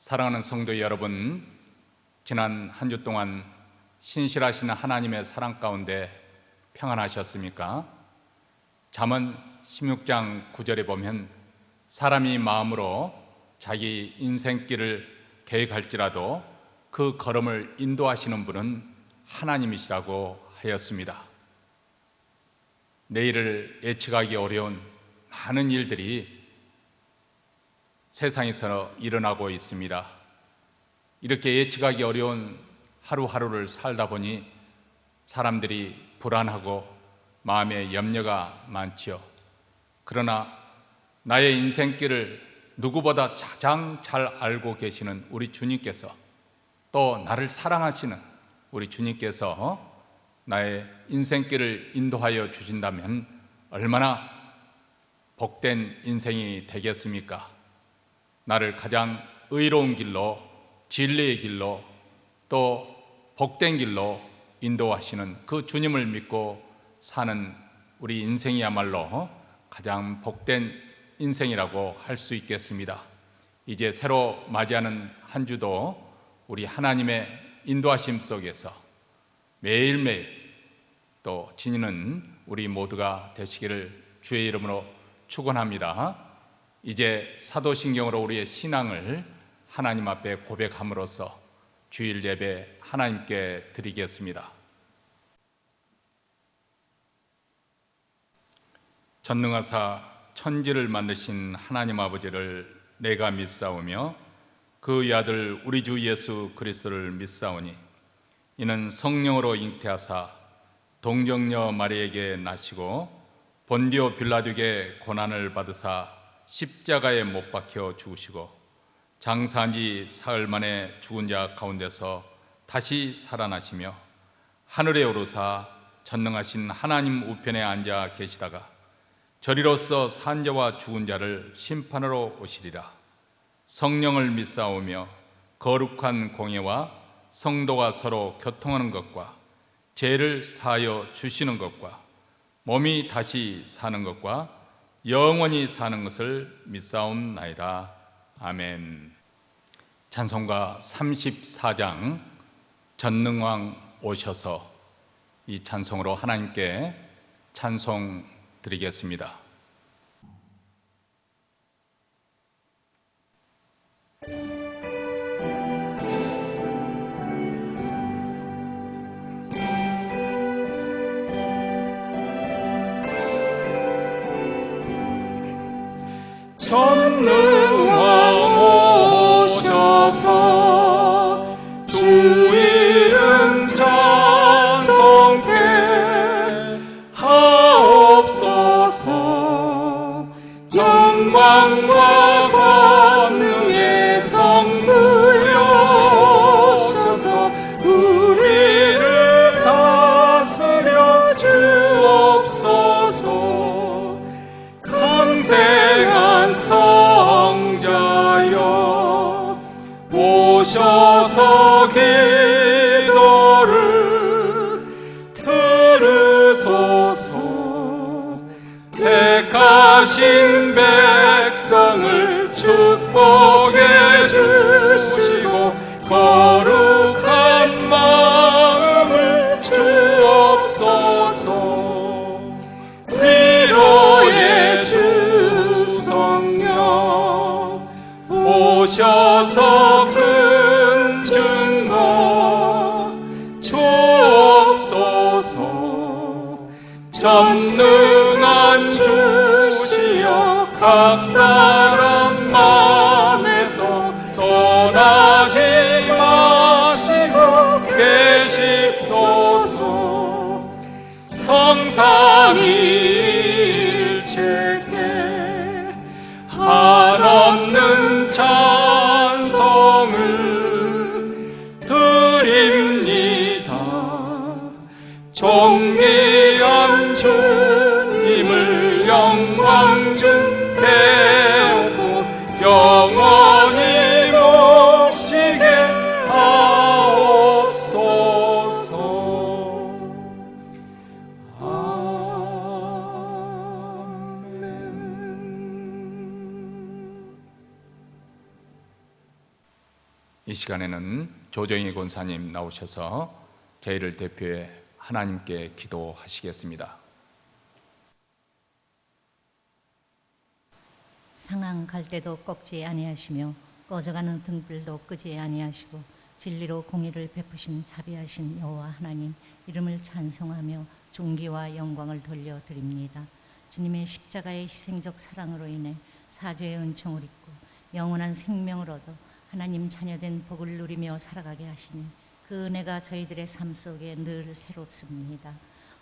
사랑하는 성도 여러분, 지난 한 주 동안 신실하신 하나님의 사랑 가운데 평안하셨습니까? 잠언 16장 9절에 보면 사람이 마음으로 자기 인생길을 계획할지라도 그 걸음을 인도하시는 분은 하나님이시라고 하였습니다. 내일을 예측하기 어려운 많은 일들이 세상에서 일어나고 있습니다. 이렇게 예측하기 어려운 하루하루를 살다 보니 사람들이 불안하고 마음에 염려가 많지요. 그러나 나의 인생길을 누구보다 가장 잘 알고 계시는 우리 주님께서, 또 나를 사랑하시는 우리 주님께서 나의 인생길을 인도하여 주신다면 얼마나 복된 인생이 되겠습니까? 나를 가장 의로운 길로, 진리의 길로, 또 복된 길로 인도하시는 그 주님을 믿고 사는 우리 인생이야말로 가장 복된 인생이라고 할 수 있겠습니다. 이제 새로 맞이하는 한 주도 우리 하나님의 인도하심 속에서 매일매일 또 지니는 우리 모두가 되시기를 주의 이름으로 축원합니다. 이제 사도신경으로 우리의 신앙을 하나님 앞에 고백함으로써 주일 예배 하나님께 드리겠습니다. 전능하사 천지를 만드신 하나님 아버지를 내가 믿사오며 그의 아들 우리 주 예수 그리스도를 믿사오니 이는 성령으로 잉태하사 동정녀 마리에게 나시고 본디오 빌라도에게 고난을 받으사 십자가에 못 박혀 죽으시고 장사한 지 사흘 만에 죽은 자 가운데서 다시 살아나시며 하늘에 오르사 전능하신 하나님 우편에 앉아 계시다가 저리로서 산 자와 죽은 자를 심판하러 오시리라. 성령을 믿사오며 거룩한 공예와 성도가 서로 교통하는 것과 죄를 사하여 주시는 것과 몸이 다시 사는 것과 영원히 사는 것을 믿사옵나이다. 아멘. 찬송가 34장 전능왕 오셔서, 이 찬송으로 하나님께 찬송 드리겠습니다. 전능왕 오셔서 주 이름 찬송케 하옵소서. 영광과 권능의 성부여셔서 우리를 다스려 주옵소서. 강생한 성자여 오셔서 기도를 들으소서. 택하신 백성을 축복해 주시고 거룩한 마음을 주옵소서. 위로의 주 성령 오셔서 큰 증거 주옵소서. 전능한 주시여 각 사람 마음에서 떠나지 마시고 계십소서. 성삼일체께 한없는 찬송을 드립니다. 존귀한 주님을 영광 중 배우고 이 시간에는 조정희 권사님 나오셔서 저희를 대표해 하나님께 기도하시겠습니다. 상한 갈대도 꺾지 아니하시며 꺼져가는 등불도 끄지 아니하시고 진리로 공의를 베푸신 자비하신 여호와 하나님 이름을 찬송하며 존귀와 영광을 돌려드립니다. 주님의 십자가의 희생적 사랑으로 인해 사죄의 은총을 입고 영원한 생명을 얻어 하나님 자녀된 복을 누리며 살아가게 하시니 그 은혜가 저희들의 삶 속에 늘 새롭습니다.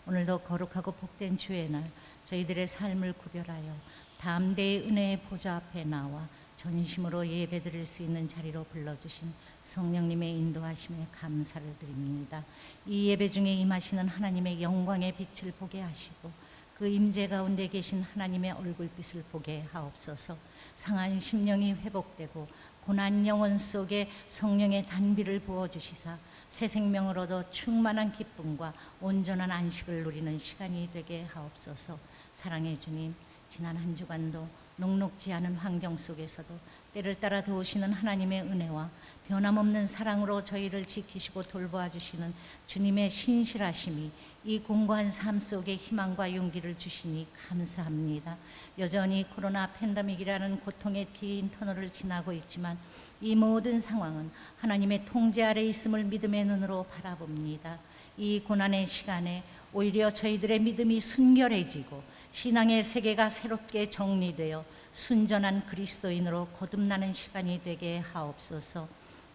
오늘도 거룩하고 복된 주의 날 저희들의 삶을 구별하여 담대의 은혜의 보좌 앞에 나와 전심으로 예배드릴 수 있는 자리로 불러주신 성령님의 인도하심에 감사를 드립니다. 이 예배 중에 임하시는 하나님의 영광의 빛을 보게 하시고 그 임재 가운데 계신 하나님의 얼굴빛을 보게 하옵소서. 상한 심령이 회복되고 고난 영혼 속에 성령의 단비를 부어주시사 새 생명을 얻어 충만한 기쁨과 온전한 안식을 누리는 시간이 되게 하옵소서. 사랑의 주님, 지난 한 주간도 녹록지 않은 환경 속에서도 때를 따라 도우시는 하나님의 은혜와 변함없는 사랑으로 저희를 지키시고 돌보아 주시는 주님의 신실하심이 이 공고한 삶 속에 희망과 용기를 주시니 감사합니다. 여전히 코로나 팬데믹이라는 고통의 긴 터널을 지나고 있지만 이 모든 상황은 하나님의 통제 아래 있음을 믿음의 눈으로 바라봅니다. 이 고난의 시간에 오히려 저희들의 믿음이 순결해지고 신앙의 세계가 새롭게 정리되어 순전한 그리스도인으로 거듭나는 시간이 되게 하옵소서.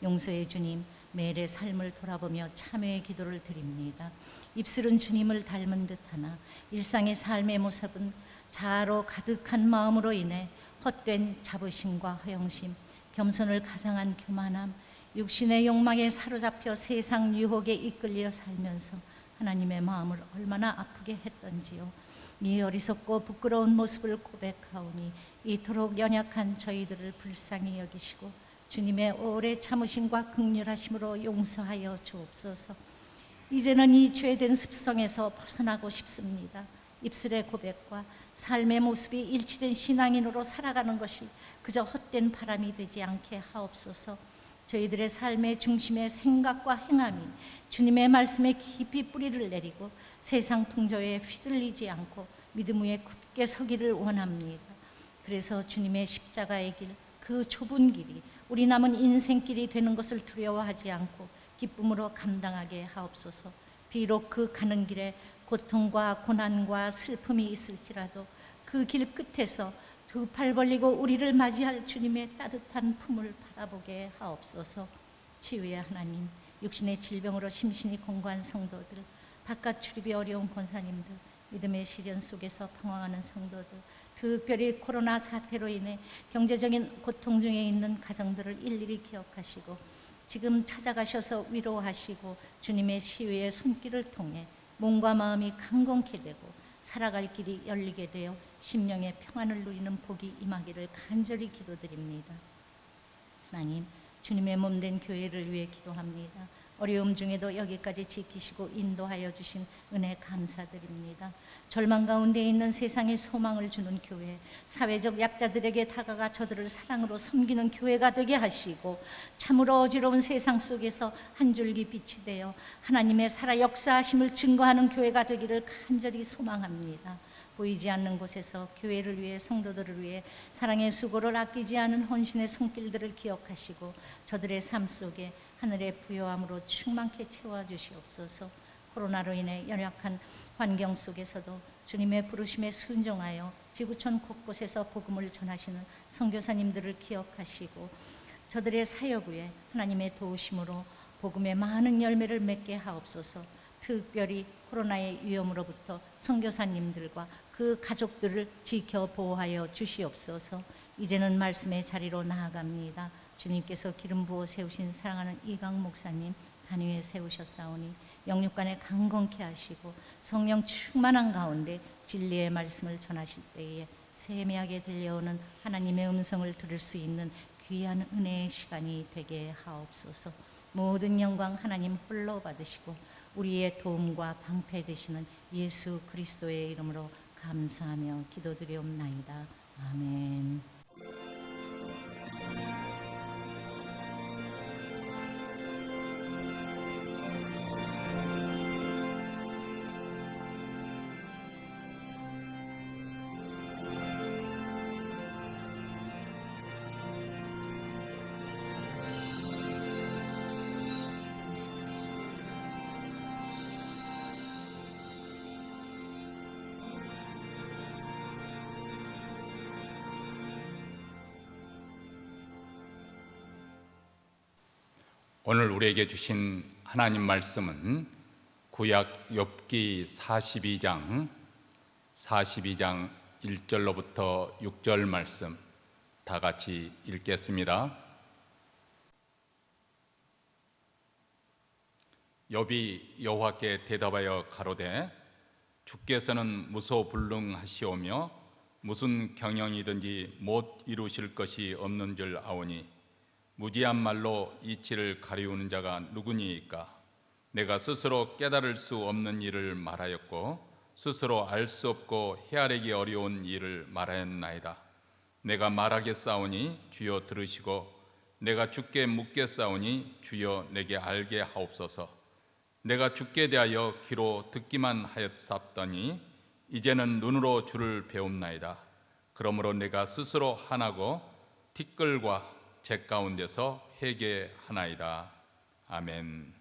용서의 주님, 매일의 삶을 돌아보며 참회의 기도를 드립니다. 입술은 주님을 닮은 듯하나 일상의 삶의 모습은 자아로 가득한 마음으로 인해 헛된 자부심과 허영심, 겸손을 가장한 교만함, 육신의 욕망에 사로잡혀 세상 유혹에 이끌려 살면서 하나님의 마음을 얼마나 아프게 했던지요. 이 어리석고 부끄러운 모습을 고백하오니 이토록 연약한 저희들을 불쌍히 여기시고 주님의 오래 참으심과 긍휼하심으로 용서하여 주옵소서. 이제는 이 죄된 습성에서 벗어나고 싶습니다. 입술의 고백과 삶의 모습이 일치된 신앙인으로 살아가는 것이 그저 헛된 바람이 되지 않게 하옵소서. 저희들의 삶의 중심의 생각과 행함이 주님의 말씀에 깊이 뿌리를 내리고 세상 풍조에 휘둘리지 않고 믿음 위에 굳게 서기를 원합니다. 그래서 주님의 십자가의 길, 그 좁은 길이 우리 남은 인생길이 되는 것을 두려워하지 않고 기쁨으로 감당하게 하옵소서. 비록 그 가는 길에 고통과 고난과 슬픔이 있을지라도 그 길 끝에서 두 팔 벌리고 우리를 맞이할 주님의 따뜻한 품을 바라보게 하옵소서. 치유의 하나님, 육신의 질병으로 심신이 공고한 성도들, 바깥 출입이 어려운 권사님들, 믿음의 시련 속에서 방황하는 성도들, 특별히 코로나 사태로 인해 경제적인 고통 중에 있는 가정들을 일일이 기억하시고 지금 찾아가셔서 위로하시고 주님의 시위의 손길을 통해 몸과 마음이 강건케 되고 살아갈 길이 열리게 되어 심령의 평안을 누리는 복이 임하기를 간절히 기도드립니다. 하나님, 주님의 몸된 교회를 위해 기도합니다. 어려움 중에도 여기까지 지키시고 인도하여 주신 은혜 감사드립니다. 절망 가운데 있는 세상에 소망을 주는 교회, 사회적 약자들에게 다가가 저들을 사랑으로 섬기는 교회가 되게 하시고 참으로 어지러운 세상 속에서 한 줄기 빛이 되어 하나님의 살아 역사하심을 증거하는 교회가 되기를 간절히 소망합니다. 보이지 않는 곳에서 교회를 위해 성도들을 위해 사랑의 수고를 아끼지 않은 헌신의 손길들을 기억하시고 저들의 삶 속에 하늘의 부요함으로 충만케 채워주시옵소서. 코로나로 인해 연약한 환경 속에서도 주님의 부르심에 순종하여 지구촌 곳곳에서 복음을 전하시는 선교사님들을 기억하시고 저들의 사역 위에 하나님의 도우심으로 복음의 많은 열매를 맺게 하옵소서. 특별히 코로나의 위험으로부터 선교사님들과 그 가족들을 지켜 보호하여 주시옵소서. 이제는 말씀의 자리로 나아갑니다. 주님께서 기름 부어 세우신 사랑하는 이강 목사님 단위에 세우셨사오니 영육간에 강건케 하시고 성령 충만한 가운데 진리의 말씀을 전하실 때에 세미하게 들려오는 하나님의 음성을 들을 수 있는 귀한 은혜의 시간이 되게 하옵소서. 모든 영광 하나님 홀로 받으시고 우리의 도움과 방패 되시는 예수 그리스도의 이름으로 감사하며 기도드리옵나이다. 아멘. 오늘 우리에게 주신 하나님 말씀은 구약 욥기 42장 1절로부터 6절 말씀 다 같이 읽겠습니다. 욥이 여호와께 대답하여 가로되 주께서는 무소불능하시오며 무슨 경영이든지 못 이루실 것이 없는 줄 아오니 무지한 말로 이치를 가리우는 자가 누구니이까? 내가 스스로 깨달을 수 없는 일을 말하였고 스스로 알 수 없고 헤아리기 어려운 일을 말하였나이다. 내가 말하겠사오니 주여 들으시고 내가 주께 묻겠사오니 주여 내게 알게 하옵소서. 내가 주께 대하여 귀로 듣기만 하였사옵더니 이제는 눈으로 주를 배움나이다. 그러므로 내가 스스로 화나고 티끌과 제 가운데서 회개하나이다. 아멘.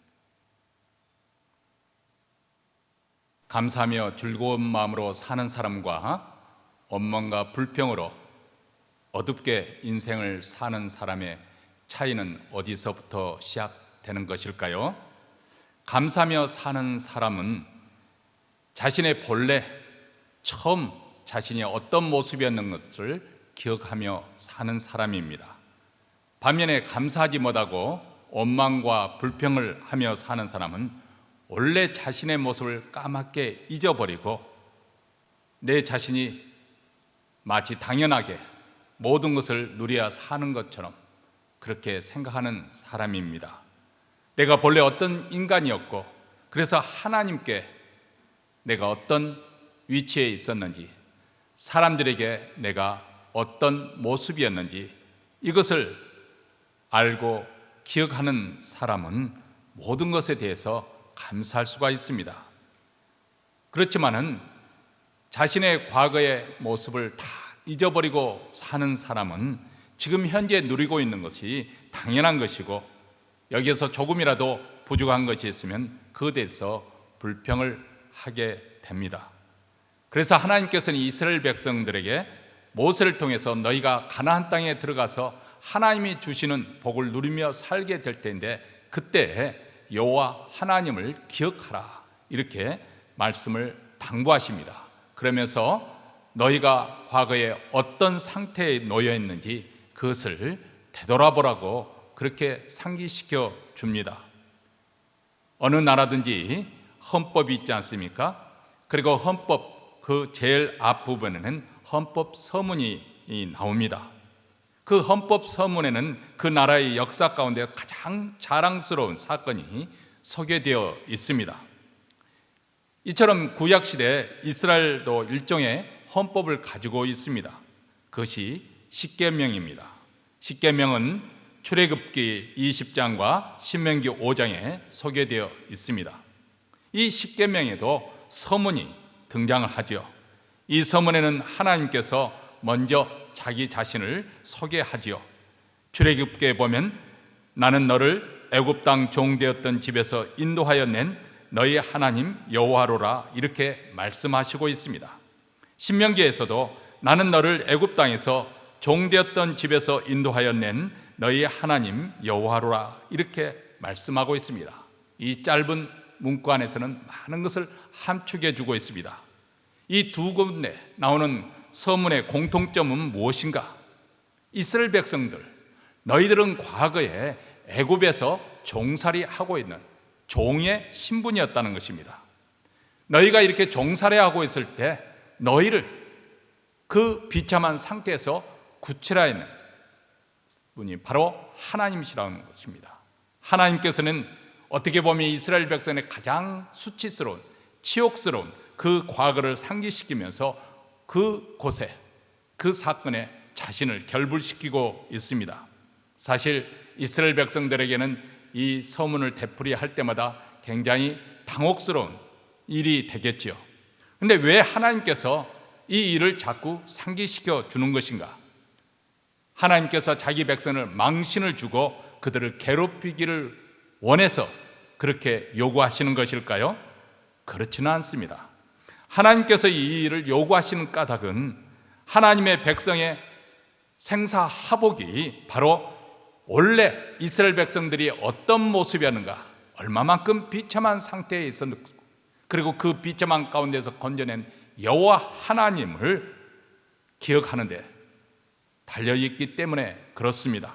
감사하며 즐거운 마음으로 사는 사람과 원망과 불평으로 어둡게 인생을 사는 사람의 차이는 어디서부터 시작되는 것일까요? 감사하며 사는 사람은 자신의 본래 처음 자신이 어떤 모습이었는 것을 기억하며 사는 사람입니다. 반면에 감사하지 못하고 원망과 불평을 하며 사는 사람은 원래 자신의 모습을 까맣게 잊어버리고 내 자신이 마치 당연하게 모든 것을 누려야 사는 것처럼 그렇게 생각하는 사람입니다. 내가 본래 어떤 인간이었고 그래서 하나님께 내가 어떤 위치에 있었는지, 사람들에게 내가 어떤 모습이었는지 이것을 알고 기억하는 사람은 모든 것에 대해서 감사할 수가 있습니다. 그렇지만은 자신의 과거의 모습을 다 잊어버리고 사는 사람은 지금 현재 누리고 있는 것이 당연한 것이고 여기에서 조금이라도 부족한 것이 있으면 그에 대해서 불평을 하게 됩니다. 그래서 하나님께서는 이스라엘 백성들에게 모세를 통해서 너희가 가나안 땅에 들어가서 하나님이 주시는 복을 누리며 살게 될 텐데 그때 여호와 하나님을 기억하라 이렇게 말씀을 당부하십니다. 그러면서 너희가 과거에 어떤 상태에 놓여 있는지 그것을 되돌아보라고 그렇게 상기시켜 줍니다. 어느 나라든지 헌법이 있지 않습니까? 그리고 헌법 그 제일 앞부분에는 헌법 서문이 나옵니다. 그 헌법 서문에는 그 나라의 역사 가운데 가장 자랑스러운 사건이 소개되어 있습니다. 이처럼 구약시대 이스라엘도 일종의 헌법을 가지고 있습니다. 그것이 십계명입니다. 십계명은 출애굽기 20장과 신명기 5장에 소개되어 있습니다. 이 십계명에도 서문이 등장을 하죠. 이 서문에는 하나님께서 먼저 자기 자신을 소개하지요. 출애굽기에 보면 나는 너를 애굽 땅 종되었던 집에서 인도하여 낸 너희 하나님 여호와로라 이렇게 말씀하시고 있습니다. 신명기에서도 나는 너를 애굽 땅에서 종되었던 집에서 인도하여 낸 너희 하나님 여호와로라 이렇게 말씀하고 있습니다. 이 짧은 문구 안에서는 많은 것을 함축해 주고 있습니다. 이 두 군데 나오는 서문의 공통점은 무엇인가? 이스라엘 백성들, 너희들은 과거에 애굽에서 종살이하고 있는 종의 신분이었다는 것입니다. 너희가 이렇게 종살이하고 있을 때 너희를 그 비참한 상태에서 구출하는 분이 바로 하나님이시라는 것입니다. 하나님께서는 어떻게 보면 이스라엘 백성의 가장 수치스러운 치욕스러운 그 과거를 상기시키면서 그 곳에 그 사건에 자신을 결불시키고 있습니다. 사실 이스라엘 백성들에게는 이 서문을 되풀이할 때마다 굉장히 당혹스러운 일이 되겠죠. 그런데 왜 하나님께서 이 일을 자꾸 상기시켜 주는 것인가? 하나님께서 자기 백성을 망신을 주고 그들을 괴롭히기를 원해서 그렇게 요구하시는 것일까요? 그렇지는 않습니다. 하나님께서 이 일을 요구하시는 까닭은 하나님의 백성의 생사하복이 바로 원래 이스라엘 백성들이 어떤 모습이었는가, 얼마만큼 비참한 상태에 있었는가, 그리고 그 비참한 가운데서 건져낸 여호와 하나님을 기억하는데 달려있기 때문에 그렇습니다.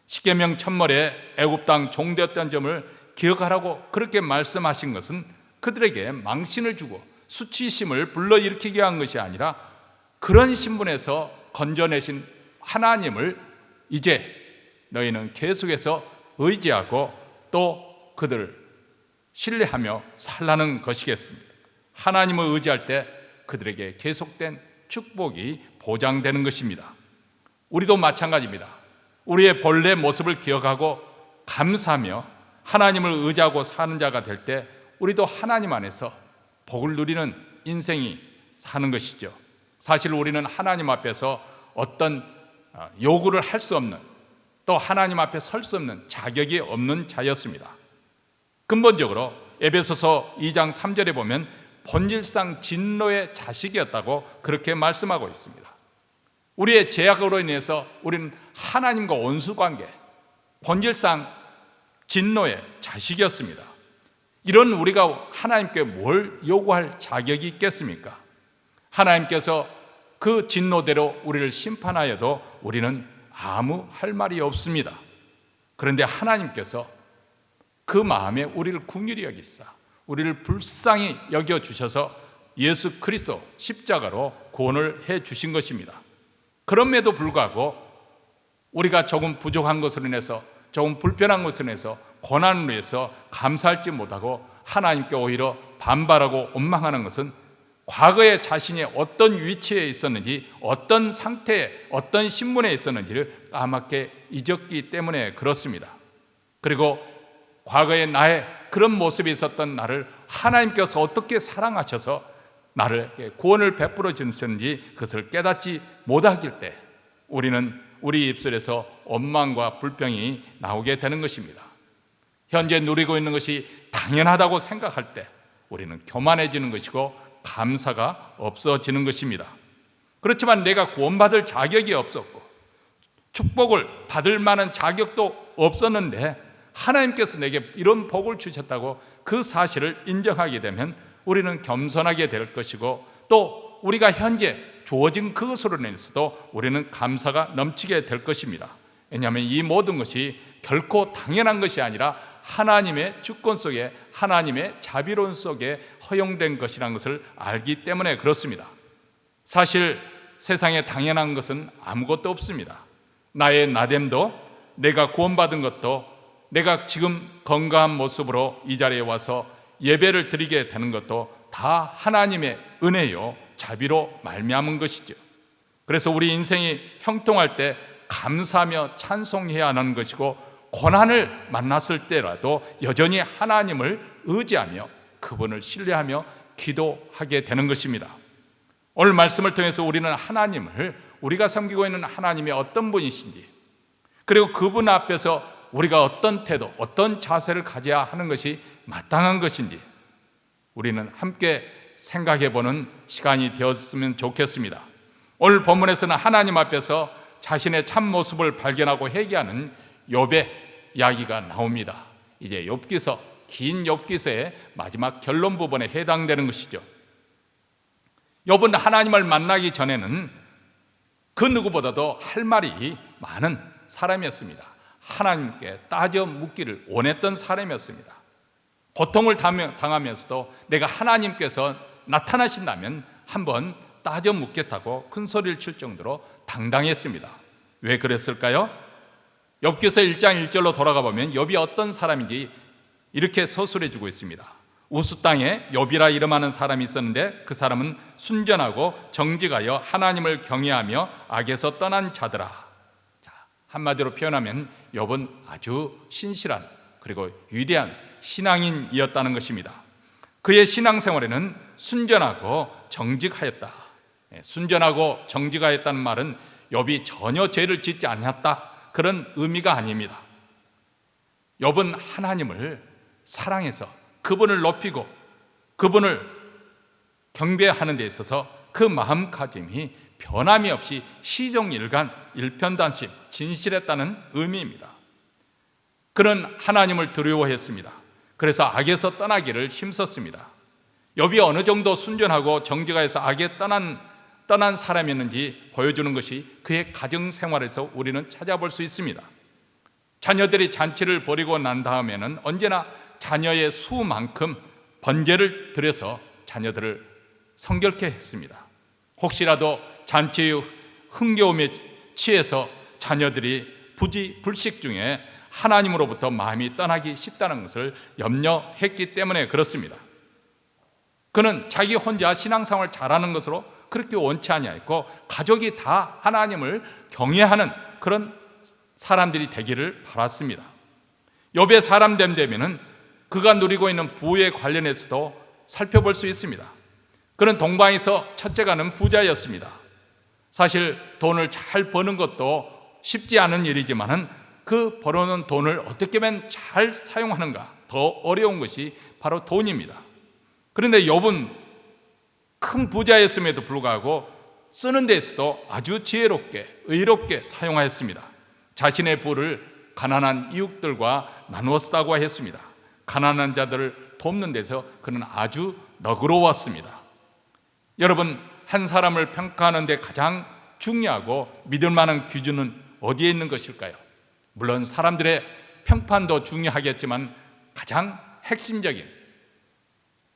십계명 첫머리에 애굽 땅 종되었던 점을 기억하라고 그렇게 말씀하신 것은 그들에게 망신을 주고 수치심을 불러일으키게 한 것이 아니라 그런 신분에서 건져내신 하나님을 이제 너희는 계속해서 의지하고 또 그들을 신뢰하며 살라는 것이겠습니다. 하나님을 의지할 때 그들에게 계속된 축복이 보장되는 것입니다. 우리도 마찬가지입니다. 우리의 본래 모습을 기억하고 감사하며 하나님을 의지하고 사는 자가 될 때 우리도 하나님 안에서 복을 누리는 인생이 사는 것이죠. 사실 우리는 하나님 앞에서 어떤 요구를 할 수 없는, 또 하나님 앞에 설 수 없는 자격이 없는 자였습니다. 근본적으로 에베소서 2장 3절에 보면 본질상 진노의 자식이었다고 그렇게 말씀하고 있습니다. 우리의 죄악으로 인해서 우리는 하나님과 원수관계, 본질상 진노의 자식이었습니다. 이런 우리가 하나님께 뭘 요구할 자격이 있겠습니까? 하나님께서 그 진노대로 우리를 심판하여도 우리는 아무 할 말이 없습니다. 그런데 하나님께서 그 마음에 우리를 긍휼히 여기사 우리를 불쌍히 여겨주셔서 예수 그리스도 십자가로 구원을 해 주신 것입니다. 그럼에도 불구하고 우리가 조금 부족한 것으로 인해서, 조금 불편한 것으로 인해서, 고난으로 인해서 감사할지 못하고 하나님께 오히려 반발하고 원망하는 것은 과거에 자신이 어떤 위치에 있었는지, 어떤 상태에, 어떤 신분에 있었는지를 까맣게 잊었기 때문에 그렇습니다. 그리고 과거에 나의 그런 모습이 있었던 나를 하나님께서 어떻게 사랑하셔서 나를 구원을 베풀어 주셨는지 그것을 깨닫지 못하길 때 우리는 우리 입술에서 원망과 불평이 나오게 되는 것입니다. 현재 누리고 있는 것이 당연하다고 생각할 때 우리는 교만해지는 것이고 감사가 없어지는 것입니다. 그렇지만 내가 구원받을 자격이 없었고 축복을 받을 만한 자격도 없었는데 하나님께서 내게 이런 복을 주셨다고 그 사실을 인정하게 되면 우리는 겸손하게 될 것이고 또 우리가 현재 주어진 그것으로 인해서도 우리는 감사가 넘치게 될 것입니다. 왜냐하면 이 모든 것이 결코 당연한 것이 아니라 하나님의 주권 속에, 하나님의 자비로운 속에 허용된 것이라는 것을 알기 때문에 그렇습니다. 사실 세상에 당연한 것은 아무것도 없습니다. 나의 나됨도, 내가 구원받은 것도, 내가 지금 건강한 모습으로 이 자리에 와서 예배를 드리게 되는 것도 다 하나님의 은혜요 자비로 말미암은 것이죠. 그래서 우리 인생이 형통할 때 감사하며 찬송해야 하는 것이고, 고난을 만났을 때라도 여전히 하나님을 의지하며 그분을 신뢰하며 기도하게 되는 것입니다. 오늘 말씀을 통해서 우리는 하나님을, 우리가 섬기고 있는 하나님이 어떤 분이신지, 그리고 그분 앞에서 우리가 어떤 태도, 어떤 자세를 가져야 하는 것이 마땅한 것인지 우리는 함께 생각해보는 시간이 되었으면 좋겠습니다. 오늘 본문에서는 하나님 앞에서 자신의 참 모습을 발견하고 회개하는 욥의 이야기가 나옵니다. 이제 욥기서, 긴 욥기서의 마지막 결론 부분에 해당되는 것이죠. 욥은 하나님을 만나기 전에는 그 누구보다도 할 말이 많은 사람이었습니다. 하나님께 따져 묻기를 원했던 사람이었습니다. 고통을 당하면서도 내가 하나님께서 나타나신다면 한번 따져 묻겠다고 큰 소리를 칠 정도로 당당했습니다. 왜 그랬을까요? 욥기서 1장 1절로 돌아가 보면 욥이 어떤 사람인지 이렇게 서술해 주고 있습니다. 우스 땅에 욥이라 이름하는 사람이 있었는데 그 사람은 순전하고 정직하여 하나님을 경외하며 악에서 떠난 자더라. 자, 한마디로 표현하면 욥은 아주 신실한 그리고 위대한 신앙인이었다는 것입니다. 그의 신앙생활에는 순전하고 정직하였다. 순전하고 정직하였다는 말은 욥이 전혀 죄를 짓지 않았다, 그런 의미가 아닙니다. 욥은 하나님을 사랑해서 그분을 높이고 그분을 경배하는 데 있어서 그 마음가짐이 변함이 없이 시종일관 일편단심 진실했다는 의미입니다. 그는 하나님을 두려워했습니다. 그래서 악에서 떠나기를 힘썼습니다. 욥이 어느 정도 순전하고 정직하여서 악에 떠난 사람이었는지 보여주는 것이 그의 가정 생활에서 우리는 찾아볼 수 있습니다. 자녀들이 잔치를 벌이고 난 다음에는 언제나 자녀의 수만큼 번제를 드려서 자녀들을 성결케 했습니다. 혹시라도 잔치의 흥겨움에 취해서 자녀들이 불식 중에 하나님으로부터 마음이 떠나기 쉽다는 것을 염려했기 때문에 그렇습니다. 그는 자기 혼자 신앙생활 잘하는 것으로 그렇게 원치 아니하였고 가족이 다 하나님을 경외하는 그런 사람들이 되기를 바랐습니다. 욥의 사람됨 되면은 그가 누리고 있는 부에 관련해서도 살펴볼 수 있습니다. 그는 동방에서 첫째가는 부자였습니다. 사실 돈을 잘 버는 것도 쉽지 않은 일이지만은 그 벌어놓은 돈을 어떻게 하면 잘 사용하는가, 더 어려운 것이 바로 돈입니다. 그런데 욥은 큰 부자였음에도 불구하고 쓰는 데에서도 아주 지혜롭게 의롭게 사용하였습니다. 자신의 부를 가난한 이웃들과 나누어 쓰다고 했습니다. 가난한 자들을 돕는 데서 그는 아주 너그러웠습니다. 여러분, 한 사람을 평가하는 데 가장 중요하고 믿을 만한 기준은 어디에 있는 것일까요? 물론 사람들의 평판도 중요하겠지만 가장 핵심적인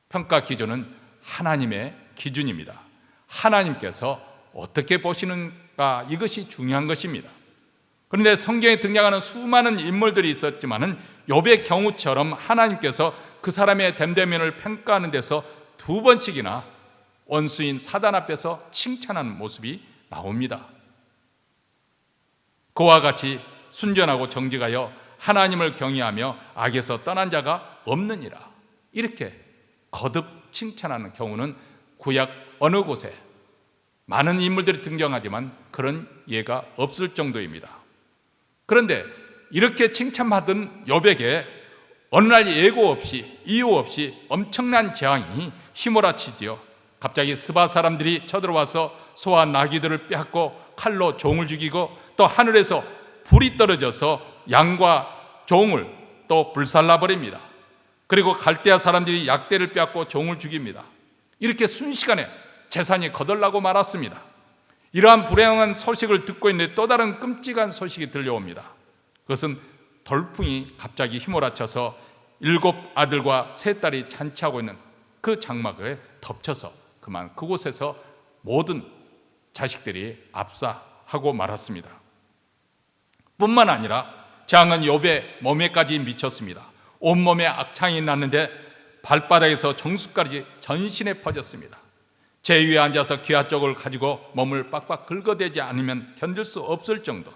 평가 기준은 하나님의 기준입니다. 하나님께서 어떻게 보시는가, 이것이 중요한 것입니다. 그런데 성경에 등장하는 수많은 인물들이 있었지만은 욥의 경우처럼 하나님께서 그 사람의 됨됨이를 평가하는 데서 2번씩이나 원수인 사단 앞에서 칭찬하는 모습이 나옵니다. 그와 같이 순전하고 정직하여 하나님을 경외하며 악에서 떠난 자가 없느니라, 이렇게 거듭 칭찬하는 경우는 구약 어느 곳에 많은 인물들이 등장하지만 그런 예가 없을 정도입니다. 그런데 이렇게 칭찬받은 욥에게 어느 날 예고 없이 이유 없이 엄청난 재앙이 휘몰아치지요. 갑자기 스바 사람들이 쳐들어와서 소와 나귀들을 빼앗고 칼로 종을 죽이고 또 하늘에서 불이 떨어져서 양과 종을 또 불살라버립니다. 그리고 갈대아 사람들이 약대를 빼앗고 종을 죽입니다. 이렇게 순식간에 재산이 거덜나고 말았습니다. 이러한 불행한 소식을 듣고 있는데 또 다른 끔찍한 소식이 들려옵니다. 그것은 돌풍이 갑자기 휘몰아쳐서 7 아들과 3 딸이 잔치하고 있는 그 장막에 덮쳐서 그만 그곳에서 모든 자식들이 압사하고 말았습니다. 뿐만 아니라 재앙은 욥의 몸에까지 미쳤습니다. 온몸에 악창이 났는데 발바닥에서 정수까지 전신에 퍼졌습니다. 제 위에 앉아서 귀하 쪽을 가지고 몸을 빡빡 긁어대지 않으면 견딜 수 없을 정도.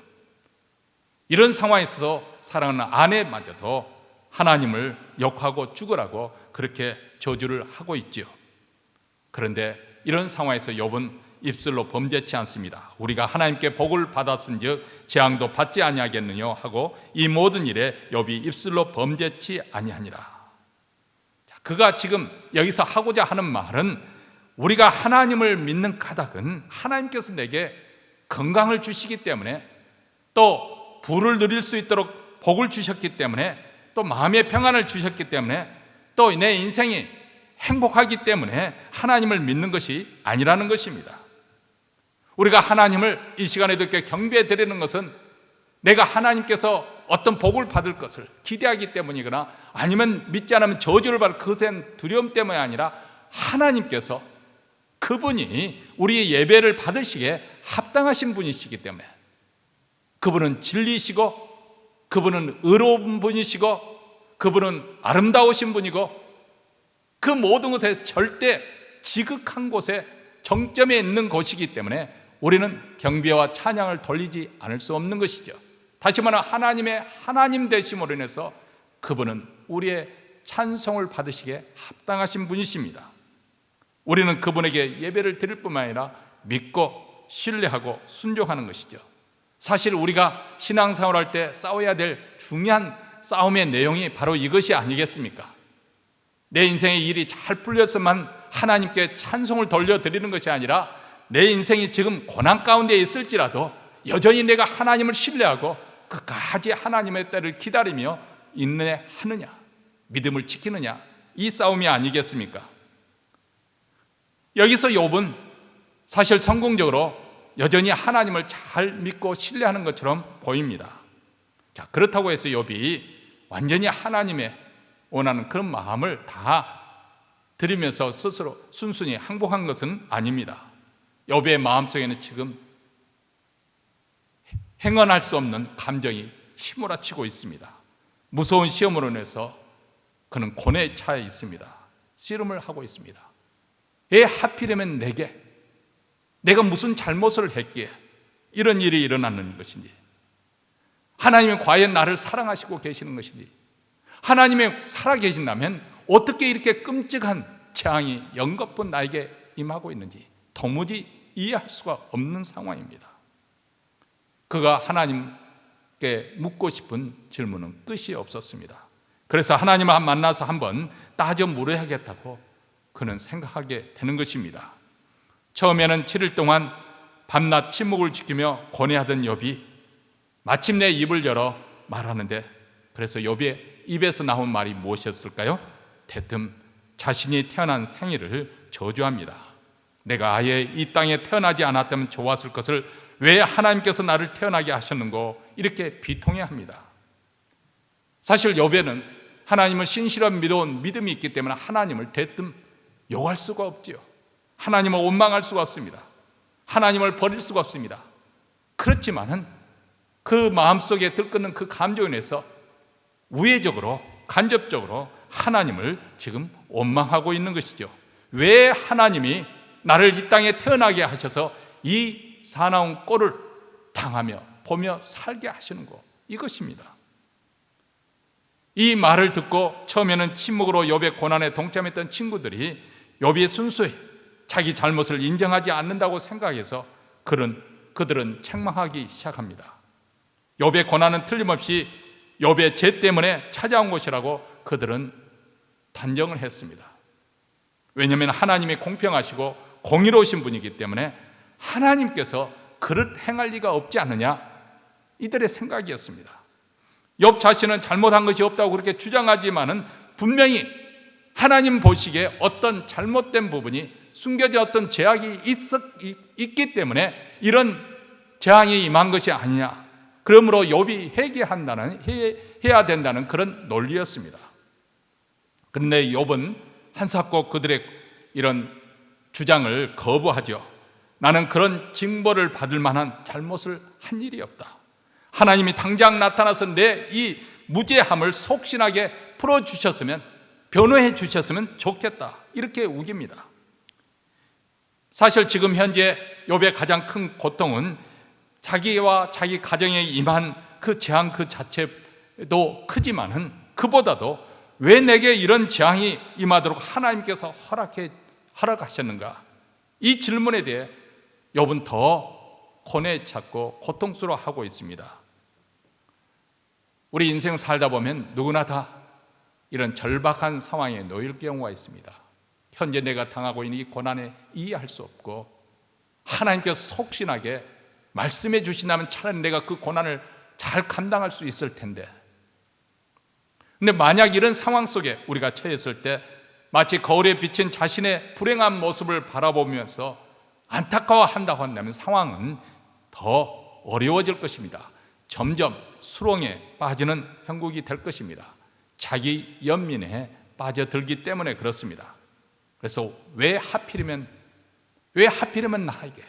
이런 상황에서도 사랑하는 아내마저도 하나님을 욕하고 죽으라고 그렇게 저주를 하고 있지요. 그런데 이런 상황에서 욥은 입술로 범죄치 않습니다. 우리가 하나님께 복을 받았은즉 재앙도 받지 아니하겠느냐 하고 이 모든 일에 욥이 입술로 범죄치 아니하니라. 그가 지금 여기서 하고자 하는 말은 우리가 하나님을 믿는 까닭은 하나님께서 내게 건강을 주시기 때문에 또 부를 누릴 수 있도록 복을 주셨기 때문에 또 마음의 평안을 주셨기 때문에 또 내 인생이 행복하기 때문에 하나님을 믿는 것이 아니라는 것입니다. 우리가 하나님을 이 시간에도 이렇게 경배해 드리는 것은 내가 하나님께서 어떤 복을 받을 것을 기대하기 때문이거나 아니면 믿지 않으면 저주를 받을 그것엔 두려움 때문이 아니라 하나님께서 그분이 우리의 예배를 받으시기에 합당하신 분이시기 때문에 그분은 진리시고 그분은 의로운 분이시고 그분은 아름다우신 분이고 그 모든 것에 절대 지극한 곳에 정점에 있는 곳이기 때문에 우리는 경배와 찬양을 돌리지 않을 수 없는 것이죠. 다시 말하면 하나님의 하나님 되심으로 인해서 그분은 우리의 찬송을 받으시기에 합당하신 분이십니다. 우리는 그분에게 예배를 드릴 뿐만 아니라 믿고 신뢰하고 순종하는 것이죠. 사실 우리가 신앙생활할 때 싸워야 될 중요한 싸움의 내용이 바로 이것이 아니겠습니까? 내 인생의 일이 잘 풀렸으면 하나님께 찬송을 돌려드리는 것이 아니라 내 인생이 지금 고난 가운데 있을지라도 여전히 내가 하나님을 신뢰하고 끝까지 하나님의 때를 기다리며 인내하느냐, 믿음을 지키느냐, 이 싸움이 아니겠습니까? 여기서 욥은 사실 성공적으로 여전히 하나님을 잘 믿고 신뢰하는 것처럼 보입니다. 자, 그렇다고 해서 욥이 완전히 하나님의 원하는 그런 마음을 다 드리면서 스스로 순순히 항복한 것은 아닙니다. 욥의 마음속에는 지금 행언할 수 없는 감정이 휘몰아치고 있습니다. 무서운 시험으로 인해서 그는 고뇌에 차에 있습니다. 씨름을 하고 있습니다. 왜 하필이면 내가 무슨 잘못을 했기에 이런 일이 일어나는 것인지, 하나님이 과연 나를 사랑하시고 계시는 것인지, 하나님이 살아계신다면 어떻게 이렇게 끔찍한 재앙이 연거푸 나에게 임하고 있는지 도무지 이해할 수가 없는 상황입니다. 그가 하나님께 묻고 싶은 질문은 끝이 없었습니다. 그래서 하나님을 만나서 한번 따져 물어야겠다고 그는 생각하게 되는 것입니다. 처음에는 7일 동안 밤낮 침묵을 지키며 고뇌하던 욥이 마침내 입을 열어 말하는데, 그래서 욥의 입에서 나온 말이 무엇이었을까요? 대뜸 자신이 태어난 생일을 저주합니다. 내가 아예 이 땅에 태어나지 않았다면 좋았을 것을 왜 하나님께서 나를 태어나게 하셨는고, 이렇게 비통해합니다. 사실 욥에는 하나님을 신실한 믿어온 믿음이 있기 때문에 하나님을 대뜸 욕할 수가 없지요. 하나님을 원망할 수가 없습니다. 하나님을 버릴 수가 없습니다. 그렇지만은 그 마음속에 들끓는 그 감정에 인해서 우회적으로, 간접적으로 하나님을 지금 원망하고 있는 것이죠. 왜 하나님이 나를 이 땅에 태어나게 하셔서 이 사나운 꼴을 당하며 보며 살게 하시는고, 이것입니다. 이 말을 듣고 처음에는 침묵으로 욥의 고난에 동참했던 친구들이 욥이 순수히 자기 잘못을 인정하지 않는다고 생각해서 그들은 책망하기 시작합니다. 욥의 고난은 틀림없이 욥의 죄 때문에 찾아온 것이라고 그들은 단정을 했습니다. 왜냐하면 하나님이 공평하시고 공의로우신 분이기 때문에 하나님께서 그릇 행할 리가 없지 않느냐, 이들의 생각이었습니다. 욥 자신은 잘못한 것이 없다고 그렇게 주장하지만은 분명히 하나님 보시기에 어떤 잘못된 부분이 숨겨져 어떤 죄악이 있기 때문에 이런 재앙이 임한 것이 아니냐, 그러므로 욥이 해야 된다는 그런 논리였습니다. 그런데 욥은 한사코 그들의 이런 주장을 거부하죠. 나는 그런 징벌을 받을 만한 잘못을 한 일이 없다. 하나님이 당장 나타나서 내 이 무죄함을 속신하게 풀어주셨으면, 변호해 주셨으면 좋겠다, 이렇게 우깁니다. 사실 지금 현재 욥의 가장 큰 고통은 자기와 자기 가정에 임한 그 재앙 그 자체도 크지만은 그보다도 왜 내게 이런 재앙이 임하도록 하나님께서 허락하셨는가, 이 질문에 대해 욥은 더 고뇌에 찾고 고통스러워하고 있습니다. 우리 인생 살다 보면 누구나 다 이런 절박한 상황에 놓일 경우가 있습니다. 현재 내가 당하고 있는 이 고난에 이해할 수 없고, 하나님께서 속신하게 말씀해 주신다면 차라리 내가 그 고난을 잘 감당할 수 있을 텐데, 근데 만약 이런 상황 속에 우리가 처했을 때 마치 거울에 비친 자신의 불행한 모습을 바라보면서 안타까워한다고 한다면 상황은 더 어려워질 것입니다. 점점 수렁에 빠지는 형국이 될 것입니다. 자기 연민에 빠져들기 때문에 그렇습니다. 그래서 왜 하필이면 나에게,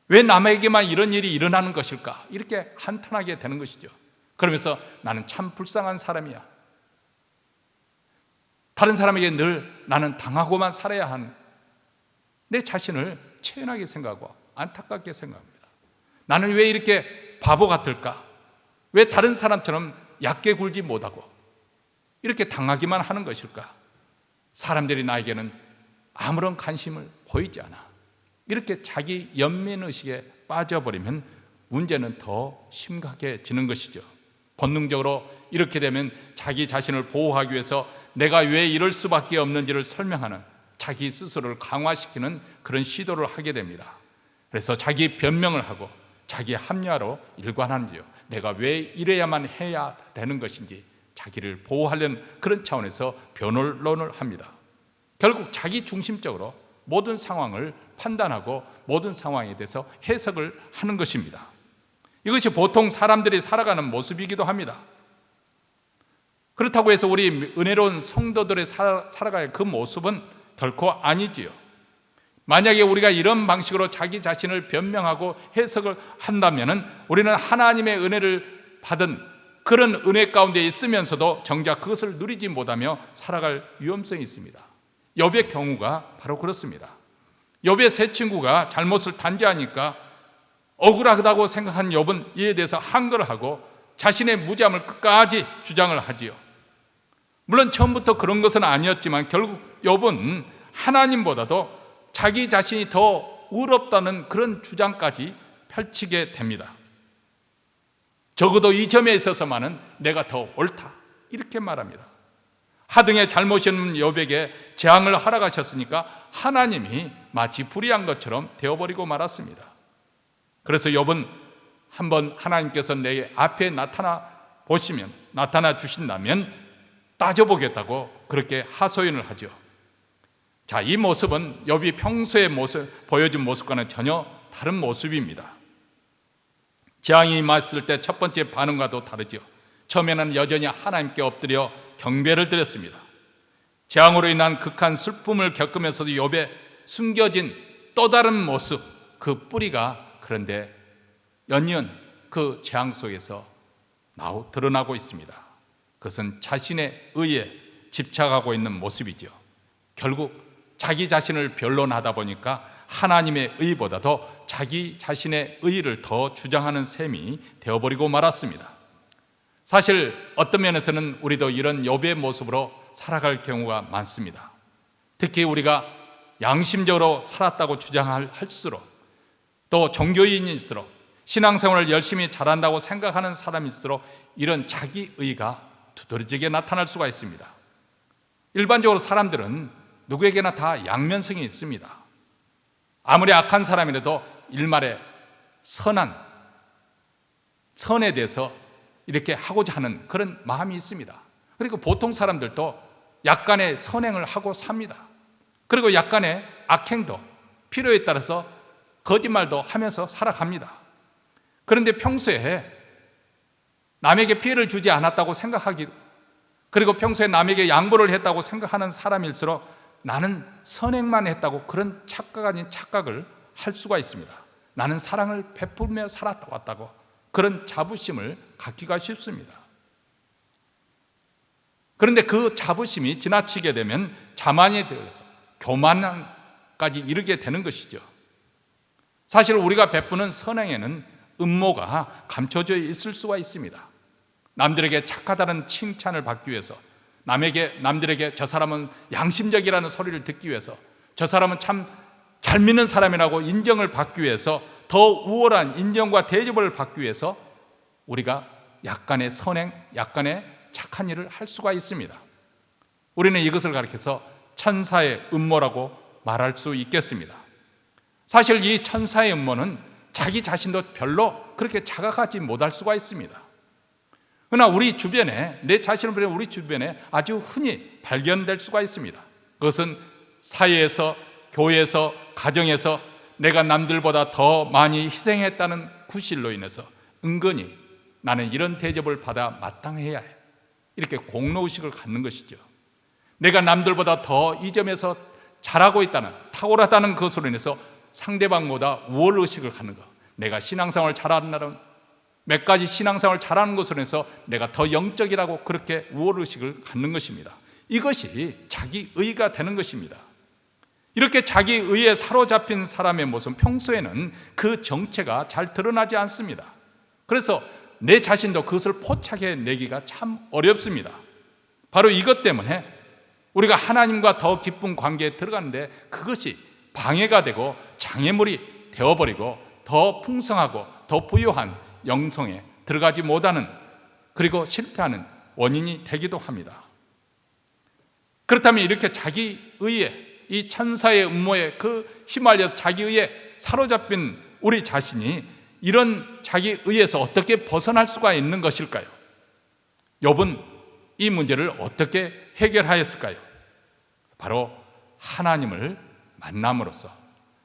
왜 남에게만 이런 일이 일어나는 것일까, 이렇게 한탄하게 되는 것이죠. 그러면서 나는 참 불쌍한 사람이야, 다른 사람에게 늘 나는 당하고만 살아야 하는, 내 자신을 체연하게 생각하고 안타깝게 생각합니다. 나는 왜 이렇게 바보 같을까? 왜 다른 사람처럼 얕게 굴지 못하고 이렇게 당하기만 하는 것일까? 사람들이 나에게는 아무런 관심을 보이지 않아. 이렇게 자기 연민의식에 빠져버리면 문제는 더 심각해지는 것이죠. 본능적으로 이렇게 되면 자기 자신을 보호하기 위해서 내가 왜 이럴 수밖에 없는지를 설명하는, 자기 스스로를 강화시키는 그런 시도를 하게 됩니다. 그래서 자기 변명을 하고 자기 합리화로 일관하는지요. 내가 왜 이래야만 해야 되는 것인지 자기를 보호하려는 그런 차원에서 변론을 합니다. 결국 자기 중심적으로 모든 상황을 판단하고 모든 상황에 대해서 해석을 하는 것입니다. 이것이 보통 사람들이 살아가는 모습이기도 합니다. 그렇다고 해서 우리 은혜로운 성도들의 살아갈 그 모습은 결코 아니지요. 만약에 우리가 이런 방식으로 자기 자신을 변명하고 해석을 한다면 우리는 하나님의 은혜를 받은 그런 은혜 가운데 있으면서도 정작 그것을 누리지 못하며 살아갈 위험성이 있습니다. 욥의 경우가 바로 그렇습니다. 욥의 세 친구가 잘못을 단죄하니까 억울하다고 생각한 욥은 이에 대해서 항거를 하고 자신의 무죄함을 끝까지 주장을 하지요. 물론 처음부터 그런 것은 아니었지만 결국 욥은 하나님보다도 자기 자신이 더 의롭다는 그런 주장까지 펼치게 됩니다. 적어도 이 점에 있어서만은 내가 더 옳다, 이렇게 말합니다. 하등의 잘못이 없는 욥에게 재앙을 허락하셨으니까 하나님이 마치 불의한 것처럼 되어버리고 말았습니다. 그래서 욥은 한번 하나님께서 내 앞에 나타나 주신다면 따져보겠다고 그렇게 하소연을 하죠. 자, 이 모습은 욥이 평소에 보여준 모습과는 전혀 다른 모습입니다. 재앙이 임했을 때 첫 번째 반응과도 다르죠. 처음에는 여전히 하나님께 엎드려 경배를 드렸습니다. 재앙으로 인한 극한 슬픔을 겪으면서도 욥의 숨겨진 또 다른 모습, 그 뿌리가 그런데 연이은 그 재앙 속에서 드러나고 있습니다. 그것은 자신의 의에 집착하고 있는 모습이죠. 결국 자기 자신을 변론하다 보니까 하나님의 의보다도 자기 자신의 의를 더 주장하는 셈이 되어버리고 말았습니다. 사실 어떤 면에서는 우리도 이런 욥의 모습으로 살아갈 경우가 많습니다. 특히 우리가 양심적으로 살았다고 주장할수록, 또 종교인일수록, 신앙생활을 열심히 잘한다고 생각하는 사람일수록 이런 자기의가 두드러지게 나타날 수가 있습니다. 일반적으로 사람들은 누구에게나 다 양면성이 있습니다. 아무리 악한 사람이라도 일말에 선에 대해서 이렇게 하고자 하는 그런 마음이 있습니다. 그리고 보통 사람들도 약간의 선행을 하고 삽니다. 그리고 약간의 악행도 필요에 따라서 거짓말도 하면서 살아갑니다. 그런데 평소에 남에게 피해를 주지 않았다고 생각하기, 그리고 평소에 남에게 양보를 했다고 생각하는 사람일수록 나는 선행만 했다고 그런 착각 아닌 착각을 할 수가 있습니다. 나는 사랑을 베풀며 살아왔다고 그런 자부심을 갖기가 쉽습니다. 그런데 그 자부심이 지나치게 되면 자만이 되어서 교만까지 이르게 되는 것이죠. 사실 우리가 베푸는 선행에는 음모가 감춰져 있을 수가 있습니다. 남들에게 착하다는 칭찬을 받기 위해서, 남들에게 저 사람은 양심적이라는 소리를 듣기 위해서, 저 사람은 참 잘 믿는 사람이라고 인정을 받기 위해서, 더 우월한 인정과 대접을 받기 위해서 우리가 약간의 선행, 약간의 착한 일을 할 수가 있습니다. 우리는 이것을 가리켜서 천사의 음모라고 말할 수 있겠습니다. 사실 이 천사의 음모는 자기 자신도 별로 그렇게 자각하지 못할 수가 있습니다. 그러나 우리 주변에, 내 자신을 보면 우리 주변에 아주 흔히 발견될 수가 있습니다. 그것은 사회에서, 교회에서, 가정에서 내가 남들보다 더 많이 희생했다는 구실로 인해서 은근히 나는 이런 대접을 받아 마땅해야 해, 이렇게 공로의식을 갖는 것이죠. 내가 남들보다 더 이 점에서 잘하고 있다는, 탁월하다는 것으로 인해서 상대방보다 우월의식을 갖는 것, 내가 신앙생활을 잘한다는, 몇 가지 신앙생활을 잘하는 것으로 해서 내가 더 영적이라고 그렇게 우월의식을 갖는 것입니다. 이것이 자기의가 되는 것입니다. 이렇게 자기의에 사로잡힌 사람의 모습은 평소에는 그 정체가 잘 드러나지 않습니다. 그래서 내 자신도 그것을 포착해내기가 참 어렵습니다. 바로 이것 때문에 우리가 하나님과 더 깊은 관계에 들어가는데 그것이 방해가 되고 장애물이 되어버리고 더 풍성하고 더 부유한 영성에 들어가지 못하는, 그리고 실패하는 원인이 되기도 합니다. 그렇다면 이렇게 자기의에, 이 천사의 음모에 휘말려서 자기의에 사로잡힌 우리 자신이 이런 자기의에서 어떻게 벗어날 수가 있는 것일까요? 욥은 이 문제를 어떻게 해결하였을까요? 바로 하나님을 만남으로써,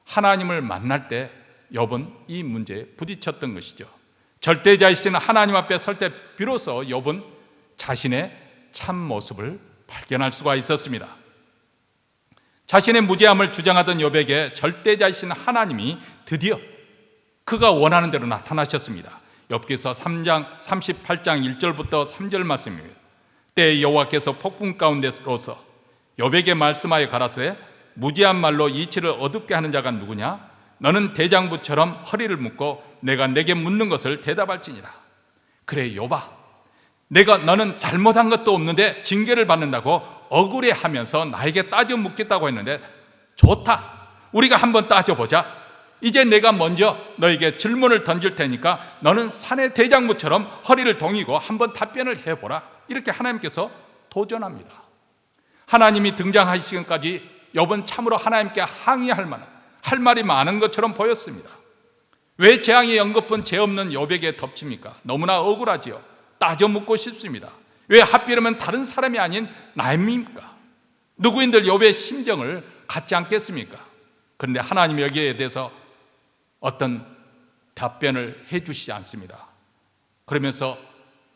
하나님을 만날 때 욥은 이 문제에 부딪혔던 것이죠. 절대자이신 하나님 앞에 설 때 비로소 욥은 자신의 참 모습을 발견할 수가 있었습니다. 자신의 무죄함을 주장하던 욥에게 절대자이신 하나님이 드디어 그가 원하는 대로 나타나셨습니다. 욥기서 3장 38장 1절부터 3절 말씀입니다. 때에 여호와께서 폭풍 가운데로서 욥에게 말씀하여 가라사대 무지한 말로 이치를 어둡게 하는 자가 누구냐? 너는 대장부처럼 허리를 묶고 내가 내게 묻는 것을 대답할지니라. 그래 욥아, 너는 잘못한 것도 없는데 징계를 받는다고 억울해하면서 나에게 따져 묻겠다고 했는데 좋다, 우리가 한번 따져보자. 이제 내가 먼저 너에게 질문을 던질 테니까 너는 산의 대장부처럼 허리를 동이고 한번 답변을 해보라. 이렇게 하나님께서 도전합니다. 하나님이 등장하시기까지 욥은 참으로 하나님께 항의할 만한, 할 말이 많은 것처럼 보였습니다. 왜 재앙이 연거푼 죄 없는 욥에게 덮칩니까? 너무나 억울하지요. 따져 묻고 싶습니다. 왜 하필이면 다른 사람이 아닌 나입니까? 누구인들 욥의 심정을 갖지 않겠습니까? 그런데 하나님이 여기에 대해서 어떤 답변을 해주시지 않습니다. 그러면서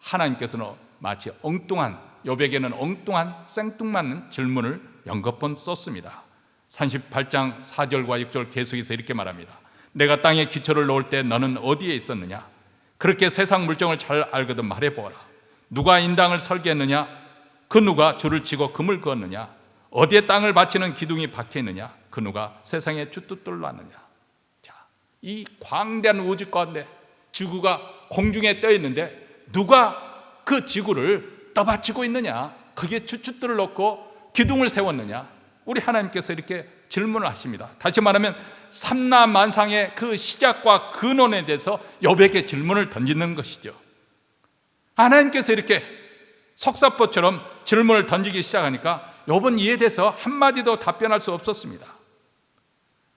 하나님께서는 마치 욥에게는 엉뚱한 생뚱맞는 질문을 연거푼 썼습니다. 38장 4절과 6절 계속해서 이렇게 말합니다. 내가 땅에 기초를 놓을 때 너는 어디에 있었느냐? 그렇게 세상 물정을 잘 알거든 말해보라. 누가 인당을 설계했느냐? 그 누가 줄을 치고 금을 그었느냐? 어디에 땅을 바치는 기둥이 박혀있느냐? 그 누가 세상에 주뜻돌 놨느냐? 자, 이 광대한 우주 가운데 지구가 공중에 떠 있는데 누가 그 지구를 떠받치고 있느냐? 그게 주춧돌을 놓고 기둥을 세웠느냐? 우리 하나님께서 이렇게 질문을 하십니다. 다시 말하면 삼라만상의 그 시작과 근원에 대해서 욥에게 질문을 던지는 것이죠. 하나님께서 이렇게 석사포처럼 질문을 던지기 시작하니까 욥은 이에 대해서 한마디도 답변할 수 없었습니다.